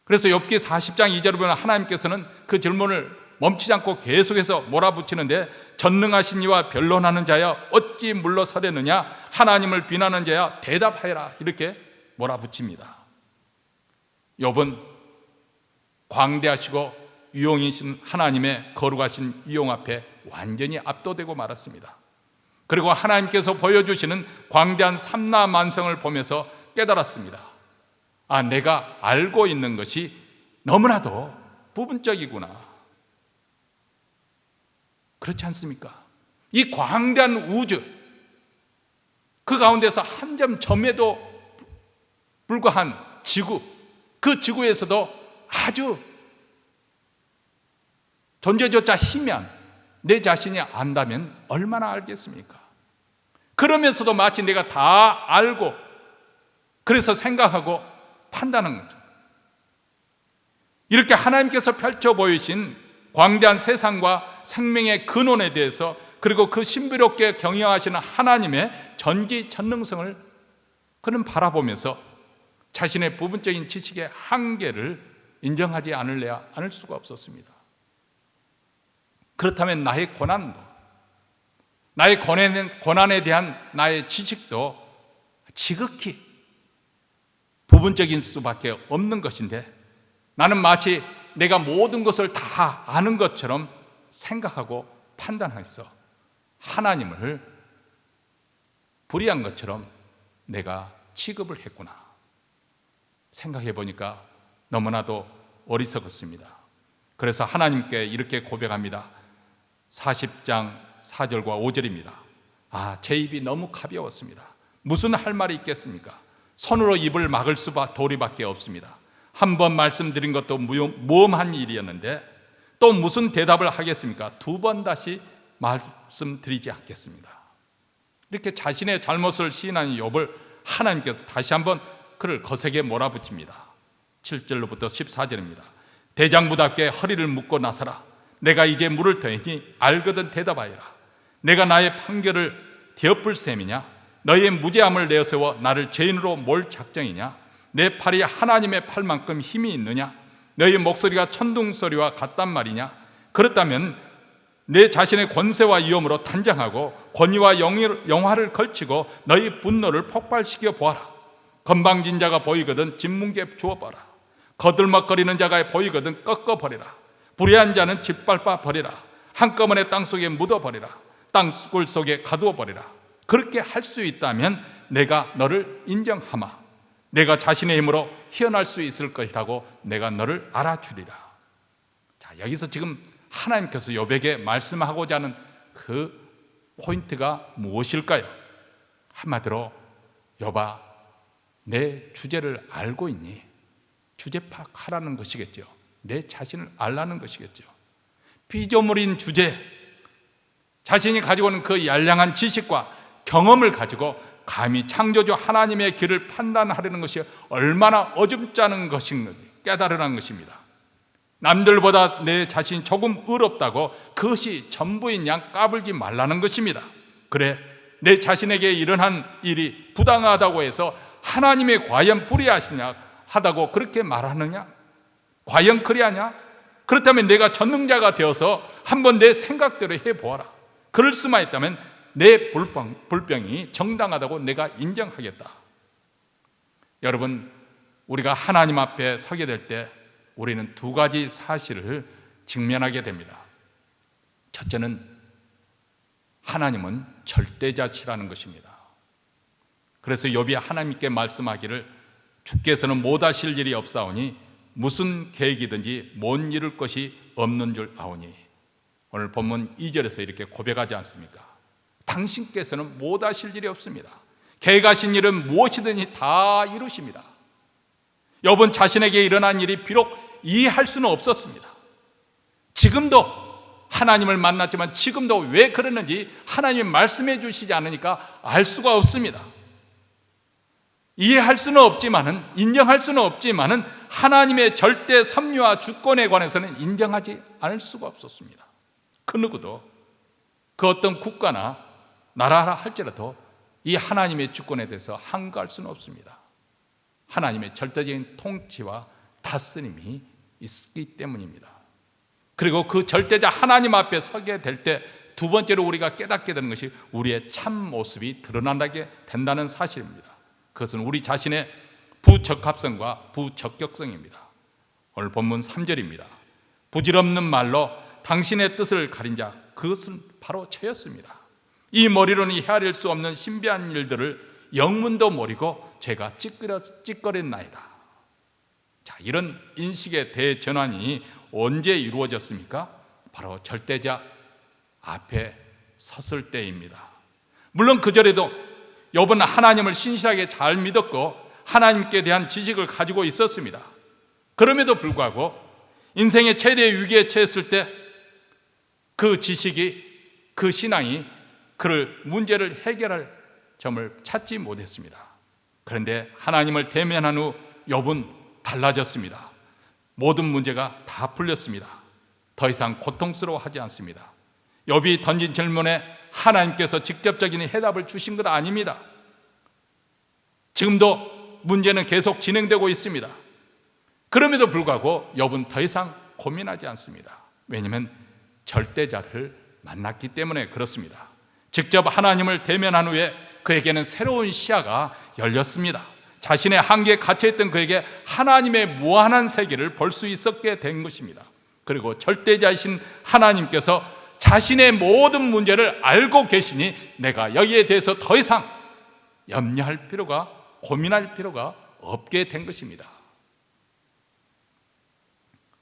그래서 욥기 40장 2절을 보면 하나님께서는 그 질문을 멈추지 않고 계속해서 몰아붙이는데 전능하신 이와 변론하는 자여 어찌 물러서려느냐? 하나님을 비난하는 자여 대답하여라. 이렇게 몰아붙입니다. 욥은 광대하시고 유용이신 하나님의 거룩하신 유용 앞에 완전히 압도되고 말았습니다. 그리고 하나님께서 보여주시는 광대한 삼라만성을 보면서 깨달았습니다. 아, 내가 알고 있는 것이 너무나도 부분적이구나. 그렇지 않습니까? 이 광대한 우주, 그 가운데서 한 점 점에도 불과한 지구, 그 지구에서도 아주 존재조차 희미한 내 자신이 안다면 얼마나 알겠습니까? 그러면서도 마치 내가 다 알고 그래서 생각하고 판단하는 거죠. 이렇게 하나님께서 펼쳐 보이신 광대한 세상과 생명의 근원에 대해서, 그리고 그 신비롭게 경영하시는 하나님의 전지전능성을 그는 바라보면서 자신의 부분적인 지식의 한계를 인정하지 않을 수가 없었습니다. 그렇다면 나의 고난도, 나의 고난에 대한 나의 지식도 지극히 부분적인 수밖에 없는 것인데, 나는 마치 내가 모든 것을 다 아는 것처럼 생각하고 판단해서 하나님을 불의한 것처럼 내가 취급을 했구나. 생각해 보니까 너무나도 어리석었습니다. 그래서 하나님께 이렇게 고백합니다. 40장 4절과 5절입니다. 아, 제 입이 너무 가벼웠습니다. 무슨 할 말이 있겠습니까? 손으로 입을 막을 도리밖에 없습니다. 한 번 말씀드린 것도 무엄한 일이었는데 또 무슨 대답을 하겠습니까? 두 번 다시 말씀드리지 않겠습니다. 이렇게 자신의 잘못을 시인한 욥을 하나님께서 다시 한번 그를 거세게 몰아붙입니다. 7절로부터 14절입니다. 대장부답게 허리를 묶고 나서라. 내가 이제 물을 터이니 알거든 대답하여라. 내가 나의 판결을 되어풀 셈이냐? 너의 무죄함을 내어세워 나를 죄인으로 몰 작정이냐? 내 팔이 하나님의 팔만큼 힘이 있느냐? 너의 목소리가 천둥소리와 같단 말이냐? 그렇다면 내 자신의 권세와 위엄으로 단장하고 권위와 영화를 걸치고 너희 분노를 폭발시켜 보아라. 건방진 자가 보이거든 진뭉개 주어버라. 거들먹거리는 자가 보이거든 꺾어버리라. 불의한 자는 짓밟아 버리라. 한꺼번에 땅속에 묻어버리라. 땅굴 속에 가두어버리라. 그렇게 할 수 있다면 내가 너를 인정하마. 내가 자신의 힘으로 희어날 수 있을 것이라고 내가 너를 알아주리라. 자, 여기서 지금 하나님께서 욥에게 말씀하고자 하는 그 포인트가 무엇일까요? 한마디로 욥아, 내 주제를 알고 있니? 주제 파악하라는 것이겠죠. 내 자신을 알라는 것이겠죠. 피조물인 주제, 자신이 가지고 있는 그 양량한 지식과 경험을 가지고 감히 창조주 하나님의 길을 판단하려는 것이 얼마나 어줍잖은 것인지 깨달으라는 것입니다. 남들보다 내 자신이 조금 의롭다고 그것이 전부인 양 까불지 말라는 것입니다. 그래, 내 자신에게 일어난 일이 부당하다고 해서 하나님이 과연 불의하시냐 하다고 그렇게 말하느냐? 과연 그리하냐? 그렇다면 내가 전능자가 되어서 한번 내 생각대로 해보아라. 그럴 수만 있다면 내 불병이 정당하다고 내가 인정하겠다. 여러분, 우리가 하나님 앞에 서게 될 때 우리는 두 가지 사실을 직면하게 됩니다. 첫째는 하나님은 절대자시라는 것입니다. 그래서 욥이 하나님께 말씀하기를 주께서는 못하실 일이 없사오니 무슨 계획이든지 못 이룰 것이 없는 줄 아오니. 오늘 본문 2절에서 이렇게 고백하지 않습니까? 당신께서는 못하실 일이 없습니다. 계획하신 일은 무엇이든지 다 이루십니다. 욥은 자신에게 일어난 일이 비록 이해할 수는 없었습니다. 지금도 하나님을 만났지만 지금도 왜 그러는지 하나님이 말씀해 주시지 않으니까 알 수가 없습니다. 이해할 수는 없지만은, 인정할 수는 없지만은 하나님의 절대 섭리와 주권에 관해서는 인정하지 않을 수가 없었습니다. 그 누구도, 그 어떤 국가나 나라라 할지라도 이 하나님의 주권에 대해서 항거할 수는 없습니다. 하나님의 절대적인 통치와 다스림이 있기 때문입니다. 그리고 그 절대자 하나님 앞에 서게 될 때 두 번째로 우리가 깨닫게 되는 것이 우리의 참 모습이 드러난다게 된다는 사실입니다. 그것은 우리 자신의 부적합성과 부적격성입니다. 오늘 본문 3절입니다. 부질없는 말로 당신의 뜻을 가린 자, 그것은 바로 저였습니다. 이 머리로는 헤아릴 수 없는 신비한 일들을 영문도 모르고 제가 찌꺼렸나이다. 자, 이런 인식의 대전환이 언제 이루어졌습니까? 바로 절대자 앞에 섰을 때입니다. 물론 그 전에도 욥은 하나님을 신실하게 잘 믿었고 하나님께 대한 지식을 가지고 있었습니다. 그럼에도 불구하고 인생의 최대 위기에 처했을 때 그 지식이, 그 신앙이 그를 문제를 해결할 점을 찾지 못했습니다. 그런데 하나님을 대면한 후 욥은 달라졌습니다. 모든 문제가 다 풀렸습니다. 더 이상 고통스러워하지 않습니다. 욥이 던진 질문에 하나님께서 직접적인 해답을 주신 것 아닙니다. 지금도 문제는 계속 진행되고 있습니다. 그럼에도 불구하고 욥은 더 이상 고민하지 않습니다. 왜냐하면 절대자를 만났기 때문에 그렇습니다. 직접 하나님을 대면한 후에 그에게는 새로운 시야가 열렸습니다. 자신의 한계에 갇혀있던 그에게 하나님의 무한한 세계를 볼 수 있었게 된 것입니다. 그리고 절대자이신 하나님께서 자신의 모든 문제를 알고 계시니 내가 여기에 대해서 더 이상 염려할 필요가, 고민할 필요가 없게 된 것입니다.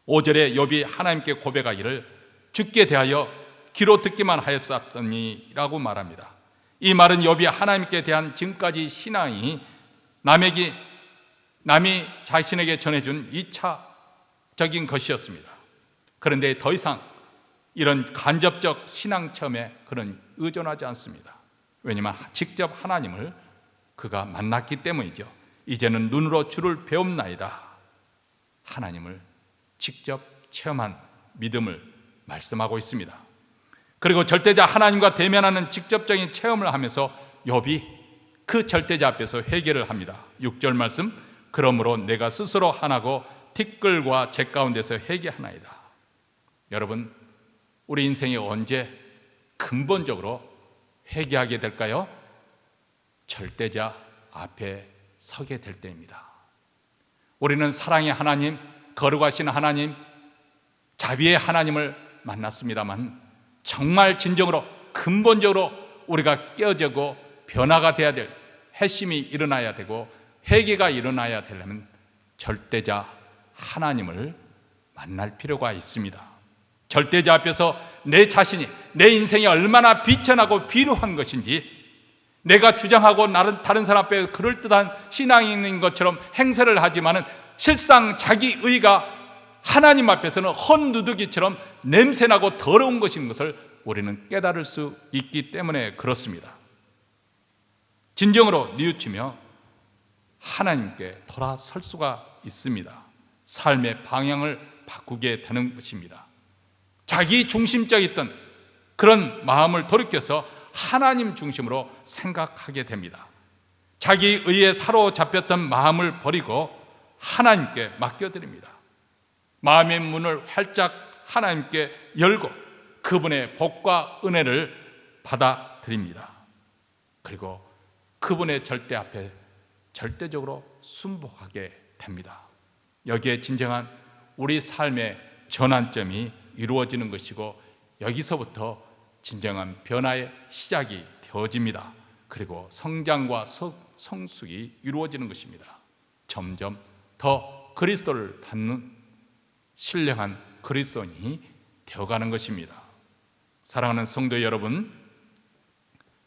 5절에 욥이 하나님께 고백하기를 주께 대하여 귀로 듣기만 하였사더니 라고 말합니다. 이 말은 욥이 하나님께 대한 지금까지 신앙이 남이 자신에게 전해준 2차적인 것이었습니다. 그런데 더 이상 이런 간접적 신앙 체험에 그런 의존하지 않습니다. 왜냐하면 직접 하나님을 그가 만났기 때문이죠. 이제는 눈으로 주를 배움나이다. 하나님을 직접 체험한 믿음을 말씀하고 있습니다. 그리고 절대자 하나님과 대면하는 직접적인 체험을 하면서 욥이 그 절대자 앞에서 회개를 합니다. 6절 말씀, 그러므로 내가 스스로 하나고 티끌과 재 가운데서 회개하나이다. 여러분, 우리 인생이 언제 근본적으로 회개하게 될까요? 절대자 앞에 서게 될 때입니다. 우리는 사랑의 하나님, 거룩하신 하나님, 자비의 하나님을 만났습니다만 정말 진정으로 근본적으로 우리가 깨어지고 변화가 돼야 될, 회심이 일어나야 되고 회개가 일어나야 되려면 절대자 하나님을 만날 필요가 있습니다. 절대자 앞에서 내 자신이, 내 인생이 얼마나 비천하고 비루한 것인지, 내가 주장하고 다른 사람 앞에 그럴듯한 신앙이 있는 것처럼 행세를 하지만은 실상 자기 의가 하나님 앞에서는 헛누더기처럼 냄새나고 더러운 것인 것을 우리는 깨달을 수 있기 때문에 그렇습니다. 진정으로 뉘우치며 하나님께 돌아설 수가 있습니다. 삶의 방향을 바꾸게 되는 것입니다. 자기 중심적이었던 그런 마음을 돌이켜서 하나님 중심으로 생각하게 됩니다. 자기 의에 사로잡혔던 마음을 버리고 하나님께 맡겨드립니다. 마음의 문을 활짝 하나님께 열고 그분의 복과 은혜를 받아들입니다. 그리고 그분의 절대 앞에 절대적으로 순복하게 됩니다. 여기에 진정한 우리 삶의 전환점이 이루어지는 것이고 여기서부터 진정한 변화의 시작이 되어집니다. 그리고 성장과 성숙이 이루어지는 것입니다. 점점 더 그리스도를 닮는 신령한 그리스도인이 되어가는 것입니다. 사랑하는 성도 여러분,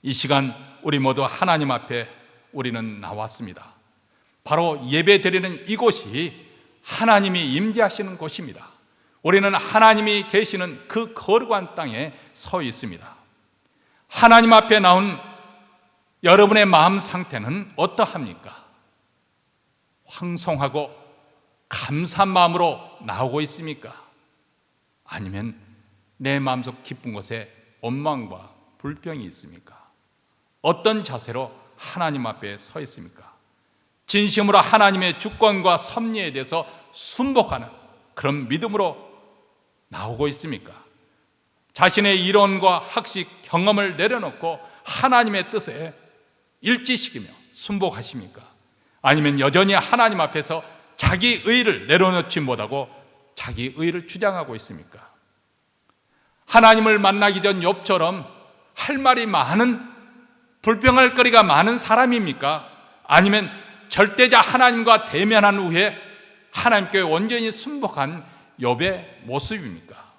이 시간 우리 모두 하나님 앞에 우리는 나왔습니다. 바로 예배 드리는 이곳이 하나님이 임재하시는 곳입니다. 우리는 하나님이 계시는 그 거룩한 땅에 서 있습니다. 하나님 앞에 나온 여러분의 마음 상태는 어떠합니까? 황송하고 감사한 마음으로 나오고 있습니까? 아니면 내 마음속 깊은 곳에 원망과 불평이 있습니까? 어떤 자세로 하나님 앞에 서 있습니까? 진심으로 하나님의 주권과 섭리에 대해서 순복하는 그런 믿음으로 나오고 있습니까? 자신의 이론과 학식, 경험을 내려놓고 하나님의 뜻에 일치시키며 순복하십니까? 아니면 여전히 하나님 앞에서 자기 의를 내려놓지 못하고 자기 의를 주장하고 있습니까? 하나님을 만나기 전 욥처럼 할 말이 많은, 불평할 거리가 많은 사람입니까? 아니면 절대자 하나님과 대면한 후에 하나님께 온전히 순복한 욥의 모습입니까?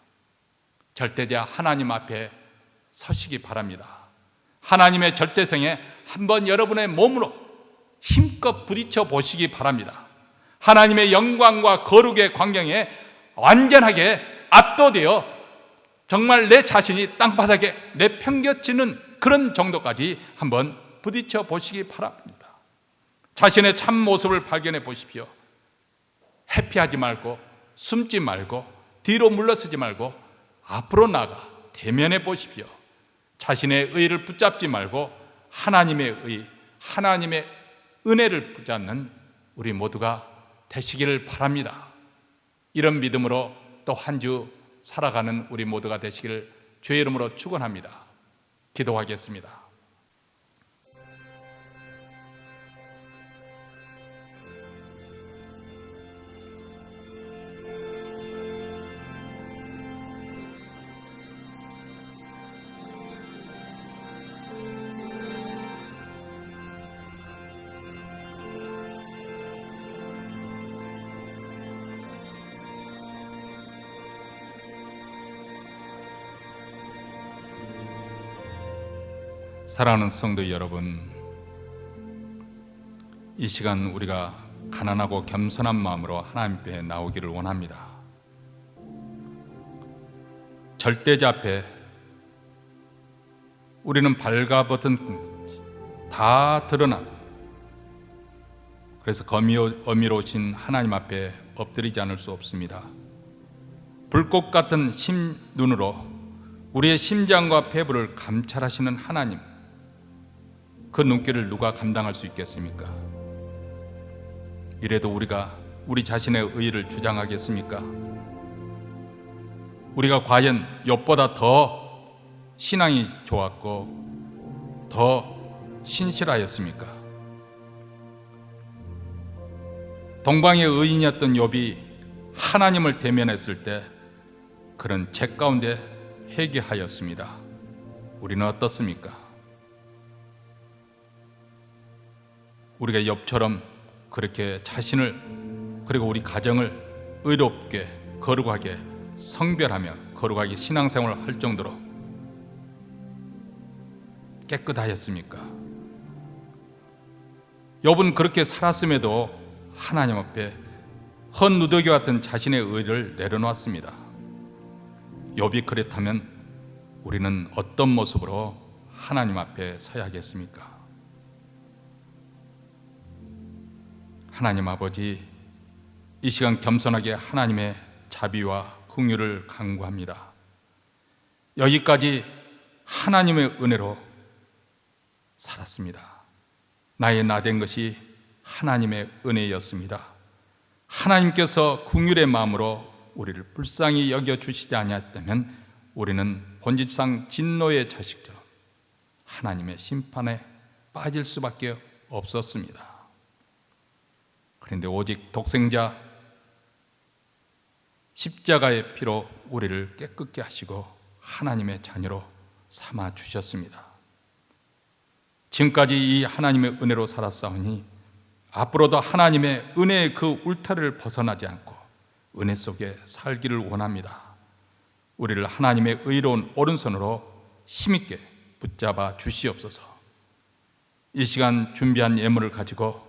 절대자 하나님 앞에 서시기 바랍니다. 하나님의 절대성에 한번 여러분의 몸으로 힘껏 부딪혀 보시기 바랍니다. 하나님의 영광과 거룩의 광경에 완전하게 압도되어 정말 내 자신이 땅바닥에 내팽겨치는 그런 정도까지 한번 부딪혀 보시기 바랍니다. 자신의 참 모습을 발견해 보십시오. 회피하지 말고 숨지 말고 뒤로 물러서지 말고 앞으로 나가 대면해 보십시오. 자신의 의를 붙잡지 말고 하나님의 의, 하나님의 은혜를 붙잡는 우리 모두가 되시기를 바랍니다. 이런 믿음으로 또 한 주 살아가는 우리 모두가 되시기를 주의 이름으로 축원합니다. 기도하겠습니다. 사랑하는 성도 여러분, 이 시간 우리가 가난하고 겸손한 마음으로 하나님 앞에 나오기를 원합니다. 절대자 앞에 우리는 발가벗은 다 드러나서, 그래서 어미로우신 하나님 앞에 엎드리지 않을 수 없습니다. 불꽃 같은 눈으로 우리의 심장과 폐부를 감찰하시는 하나님, 그 눈길을 누가 감당할 수 있겠습니까? 이래도 우리가 우리 자신의 의의를 주장하겠습니까? 우리가 과연 욥보다 더 신앙이 좋았고 더 신실하였습니까? 동방의 의인이었던 욥이 하나님을 대면했을 때 그런 죄 가운데 회개하였습니다. 우리는 어떻습니까? 우리가 욥처럼 그렇게 자신을 그리고 우리 가정을 의롭게 거룩하게 성별하며 거룩하게 신앙생활을 할 정도로 깨끗하였습니까? 욥은 그렇게 살았음에도 하나님 앞에 헛누더기 같은 자신의 의를 내려놓았습니다. 욥이 그랬다면 우리는 어떤 모습으로 하나님 앞에 서야겠습니까? 하나님 아버지, 이 시간 겸손하게 하나님의 자비와 긍휼을 간구합니다. 여기까지 하나님의 은혜로 살았습니다. 나의 나된 것이 하나님의 은혜였습니다. 하나님께서 긍휼의 마음으로 우리를 불쌍히 여겨주시지 아니했다면 우리는 본질상 진노의 자식처럼 하나님의 심판에 빠질 수밖에 없었습니다. 그런데 오직 독생자 십자가의 피로 우리를 깨끗게 하시고 하나님의 자녀로 삼아 주셨습니다. 지금까지 이 하나님의 은혜로 살았사오니 앞으로도 하나님의 은혜의 그 울타리를 벗어나지 않고 은혜 속에 살기를 원합니다. 우리를 하나님의 의로운 오른손으로 힘있게 붙잡아 주시옵소서. 이 시간 준비한 예물을 가지고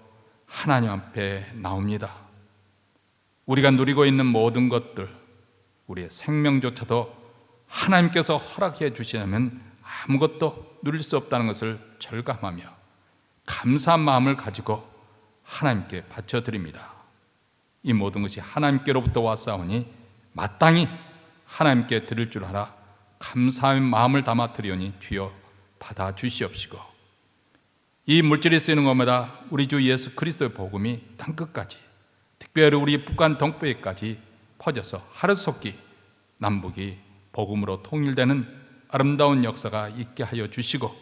하나님 앞에 나옵니다. 우리가 누리고 있는 모든 것들, 우리의 생명조차도 하나님께서 허락해 주시냐면 아무것도 누릴 수 없다는 것을 절감하며 감사한 마음을 가지고 하나님께 바쳐드립니다. 이 모든 것이 하나님께로부터 왔사오니 마땅히 하나님께 드릴 줄 알아 감사의 마음을 담아 드리오니 주여 받아 주시옵시고, 이 물질이 쓰이는 것마다 우리 주 예수 그리스도의 복음이 땅끝까지, 특별히 우리 북한 동부에까지 퍼져서 하루속히 남북이 복음으로 통일되는 아름다운 역사가 있게 하여 주시고,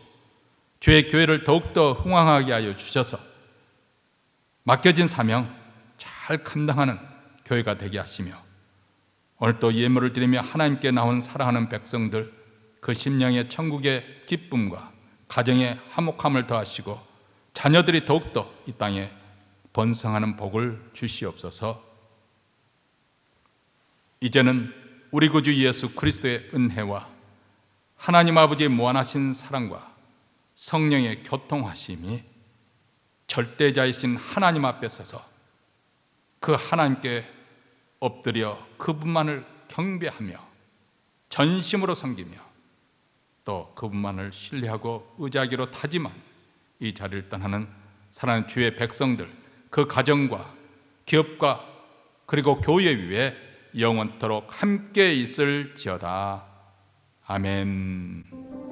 주의 교회를 더욱더 흥왕하게 하여 주셔서 맡겨진 사명 잘 감당하는 교회가 되게 하시며, 오늘 또 예물을 드리며 하나님께 나온 사랑하는 백성들 그 심령의 천국의 기쁨과 가정의 화목함을 더하시고 자녀들이 더욱더 이 땅에 번성하는 복을 주시옵소서. 이제는 우리 구주 예수 그리스도의 은혜와 하나님 아버지의 무한하신 사랑과 성령의 교통하심이 절대자이신 하나님 앞에 서서 그 하나님께 엎드려 그분만을 경배하며 전심으로 섬기며 또 그분만을 신뢰하고 의지하기로 다짐한 이 자리를 떠나는 사랑하는 주의 백성들, 그 가정과 기업과 그리고 교회 위에 영원토록 함께 있을지어다. 아멘.